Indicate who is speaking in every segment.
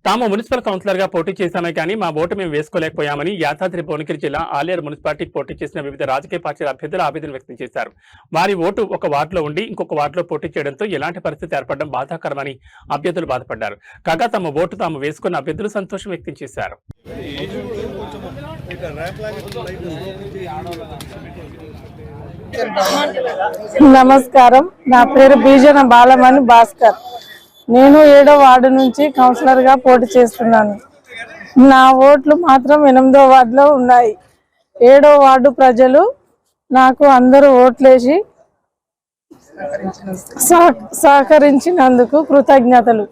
Speaker 1: తాము municipal councillor గా పోటీ చేశామే కానీ మా ఓటు మేము వేసుకోలేకపోయామని యాదాద్రి భువనగిరి జిల్లా ఆలేరు మున్సిపాలిటీకి పోటీ చేసిన వివిధ రాజకీయ పార్టీల అభ్యర్థులు ఆవేదన వ్యక్తం చేశారు. వారి ఓటు ఒక వార్డులో ఉండి ఇంకొక వార్డులో పోటీ చేయడంతో ఎలాంటి పరిస్థితి ఏర్పడడం బాధాకరమని అభ్యర్థులు బాధపడ్డారు. కాగా తమ ఓటు తాము వేసుకున్న అభ్యర్థులు సంతోషం వ్యక్తం చేశారు.
Speaker 2: నమస్కారం, నా పేరు బీజన బాలమణి భాస్కర్. నేను 7వ వార్డు నుంచి కౌన్సిలర్ గా పోటీ చేస్తున్నాను. నా ఓట్లు మాత్రం 8వ వార్డులో ఉన్నాయి. 7వ వార్డు ప్రజలు నాకు అందరూ ఓట్లేసి సహకరించినందుకు కృతజ్ఞతలు.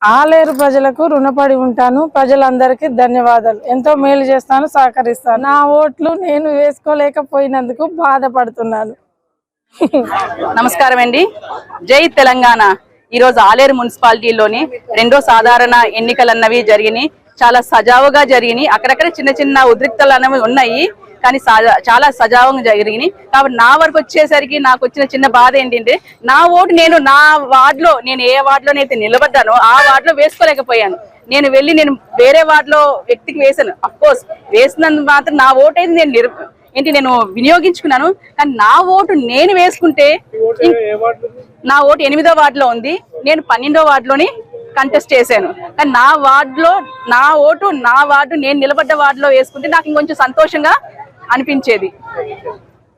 Speaker 2: ఆలేరు ప్రజలకు రుణపడి ఉంటాను. ప్రజలందరికీ ధన్యవాదాలు. ఎంతో మేలు చేస్తాను, సహకరిస్తాను. నా ఓట్లు నేను వేసుకోలేకపోయినందుకు బాధపడుతున్నాను.
Speaker 3: నమస్కారం అండి. జై తెలంగాణ. ఈ రోజు ఆలేరు మున్సిపాలిటీలోని 2వ సాధారణ ఎన్నికలు అన్నవి జరిగినాయి. చాలా సజావుగా జరిగినాయి. అక్కడక్కడ చిన్న చిన్న ఉద్రిక్తలు అన్నవి ఉన్నాయి, కానీ చాలా సజావుగా జరిగినాయి. కాబట్టి నా వరకు వచ్చేసరికి నాకు వచ్చిన చిన్న బాధ ఏంటంటే, నా ఓటు నేను నా వార్డులో, నేను ఏ వార్డులోనైతే నిలబడ్డానో ఆ వార్డులో వేసుకోలేకపోయాను. నేను వేరే వార్డులో వ్యక్తికి వేసాను. అఫ్కోర్స్ వేసినందుకు మాత్రం నా ఓటు అయితే నేను వినియోగించుకున్నాను. కానీ నా ఓటు నేను వేసుకుంటే, నా ఓటు 8వ వార్డులో ఉంది. నేను 12వ వార్డులోని కంటెస్ట్ చేశాను. కానీ నా ఓటు నా వార్డు నేను నిలబడ్డ వార్డులో వేసుకుంటే నాకు ఇంకొంచెం సంతోషంగా అనిపించేది.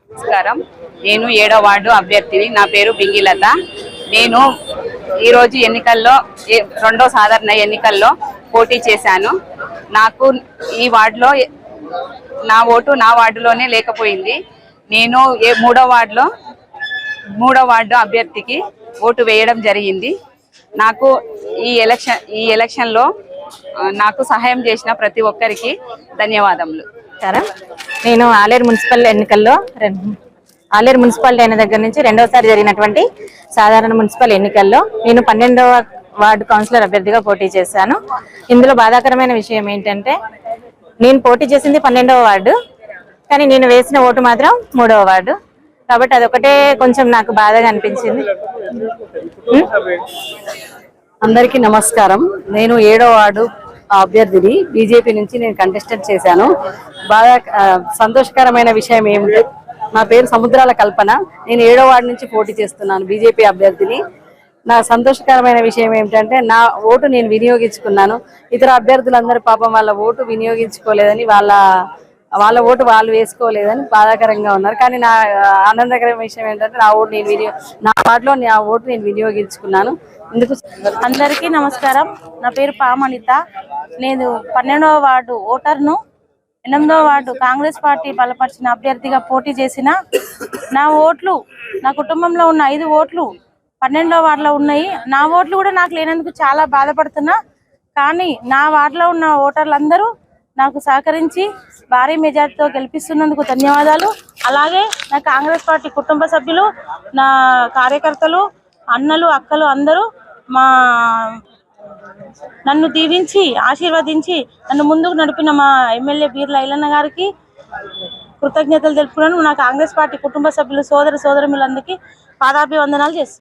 Speaker 3: నమస్కారం, నేను 7వ వార్డు అభ్యర్థిని. నా పేరు బింగిలత. నేను ఈరోజు ఎన్నికల్లో 2వ సాధారణ ఎన్నికల్లో పోటీ చేశాను. నాకు ఈ వార్డులో నా ఓటు నా వార్డులోనే లేకపోయింది. నేను 3వ వార్డు అభ్యర్థికి ఓటు వేయడం జరిగింది. నాకు ఈ ఎలక్షన్లో నాకు సహాయం చేసిన ప్రతి ఒక్కరికి ధన్యవాదములు.
Speaker 4: నేను ఆలేరు మున్సిపాలిటీ అయిన దగ్గర నుంచి 2వసారి జరిగినటువంటి సాధారణ మున్సిపల్ ఎన్నికల్లో నేను 12వ వార్డు కౌన్సిలర్ అభ్యర్థిగా పోటీ చేశాను. ఇందులో బాధాకరమైన విషయం ఏంటంటే, నేను పోటీ చేసింది 12వ వార్డు, కానీ నేను వేసిన ఓటు మాత్రం 3వ వార్డు. కాబట్టి అదొకటే కొంచెం నాకు బాధగా అనిపించింది.
Speaker 5: అందరికీ నమస్కారం. నేను 7వ వార్డు అభ్యర్థిని. బీజేపీ నుంచి నేను కంటెస్టెంట్ చేశాను. బాగా సంతోషకరమైన విషయం ఏమిటి, నా పేరు సముద్రాల కల్పన. నేను 7వ వార్డు నుంచి పోటీ చేస్తున్నాను, బీజేపీ అభ్యర్థిని. నా సంతోషకరమైన విషయం ఏమిటంటే, నా ఓటు నేను వినియోగించుకున్నాను. ఇతర అభ్యర్థులందరూ పాపం వాళ్ళ ఓటు వినియోగించుకోలేదని, వాళ్ళ ఓటు వాళ్ళు వేసుకోలేదని బాధాకరంగా ఉన్నారు. కానీ నా ఆనందకరమైన విషయం ఏంటంటే, నా వార్డులో నా ఓటు నేను వినియోగించుకున్నాను. ఇందుకు
Speaker 6: అందరికీ నమస్కారం. నా పేరు పామనిత. నేను 12వ వార్డు ఓటర్ను. 8వ వార్డు కాంగ్రెస్ పార్టీ బలపరిచిన అభ్యర్థిగా పోటీ చేసిన నా ఓట్లు, నా కుటుంబంలో ఉన్న 5 ఓట్లు 12వ వార్డులో ఉన్నాయి. నా ఓట్లు కూడా నాకు లేనందుకు చాలా బాధపడుతున్నా. కానీ నా వార్డులో ఉన్న ఓటర్లందరూ నాకు సహకరించి భారీ మెజార్టీతో గెలిపిస్తున్నందుకు ధన్యవాదాలు. అలాగే నా కాంగ్రెస్ పార్టీ కుటుంబ సభ్యులు, నా కార్యకర్తలు, అన్నలు, అక్కలు అందరూ నన్ను దీవించి ఆశీర్వదించి నన్ను ముందుకు నడిపిన మా ఎమ్మెల్యే బీర్ల ఐలన్న గారికి కృతజ్ఞతలు తెలుపుకున్నాను. నా కాంగ్రెస్ పార్టీ కుటుంబ సభ్యులు, సోదరులందరికీ పాదాభివందనాలు చేస్తాను.